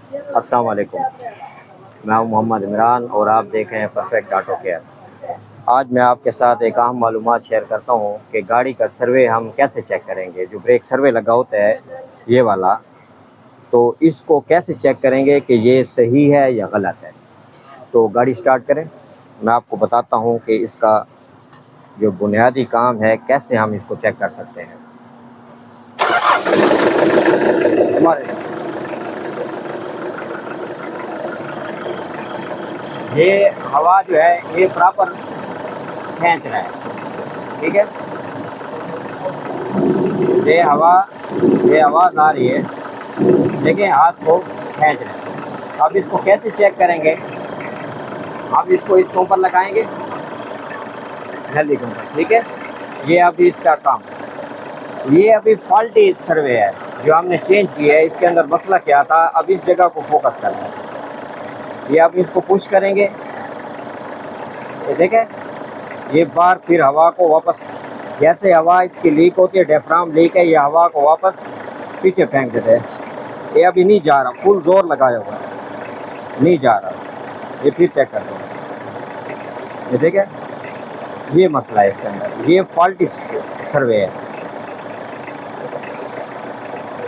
अस्सलाम वालेकुम। मैं हूं मोहम्मद इमरान और आप देख रहे हैं परफेक्ट ऑटो केयर। आज मैं आपके साथ एक अहम मालूमात शेयर करता हूं कि गाड़ी का सर्वे हम कैसे चेक करेंगे। जो ब्रेक सर्वे लगा होता है ये वाला, तो इसको कैसे चेक करेंगे कि ये सही है या गलत है। तो गाड़ी स्टार्ट करें, मैं आपको बताता हूं कि इसका जो बुनियादी काम है कैसे हम इसको चेक कर सकते हैं। हमारे ये हवा जो है ये प्रॉपर खींच रहा है, ठीक है। ये हवा, ये आवाज़ आ रही है, देखिए हाथ को खींच रहे हैं। अब इसको कैसे चेक करेंगे, अब इसको इसके ऊपर लगाएंगे नली के ऊपर, ठीक है। ये अभी इसका काम है। ये अभी फॉल्टी सर्वे है जो हमने चेंज किया है। इसके अंदर मसला क्या था, अब इस जगह को फोकस करना है। ये अब इसको पुश करेंगे, ये देखें, ये बार फिर हवा को वापस, जैसे हवा इसकी लीक होती है, डायफ्राम लीक है, ये हवा को वापस पीछे फेंक देते हैं। ये अभी नहीं जा रहा, फुल जोर लगाया हुआ है, नहीं जा रहा। ये फिर चेक करते हैं, ये देखें, ये मसला है इसके अंदर, ये फॉल्टी सर्वे है।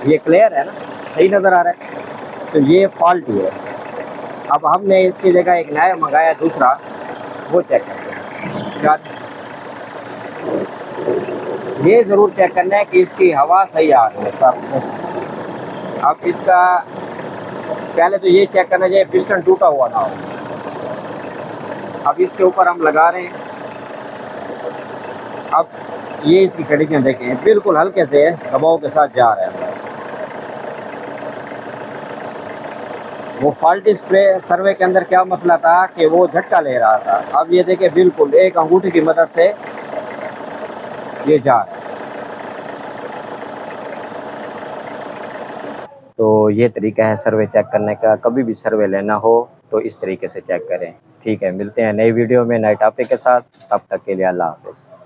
ये क्लियर है ना, सही नज़र आ रहा है। तो ये फॉल्टी है। अब हमने इसकी जगह एक नया मंगाया दूसरा, वो चेक करते हैं। ये ज़रूर चेक करना है कि इसकी हवा सही आ रही है। अब इसका पहले तो ये चेक करना चाहिए पिस्टन टूटा हुआ ना हो। अब इसके ऊपर हम लगा रहे हैं। अब ये इसकी कंडीशन देखें, बिल्कुल हल्के से दबाव के साथ जा रहा है। वो फॉल्टी स्प्रे सर्वे के अंदर क्या मसला था कि वो झटका ले रहा था। अब ये देखें, बिल्कुल एक अंगूठी की मदद से ये जा रहा है। तो ये तरीका है सर्वे चेक करने का। कभी भी सर्वे लेना हो तो इस तरीके से चेक करें। ठीक है, मिलते हैं नई वीडियो में नए टॉपिक के साथ। तब तक के लिए अल्लाह हाफ़िज़।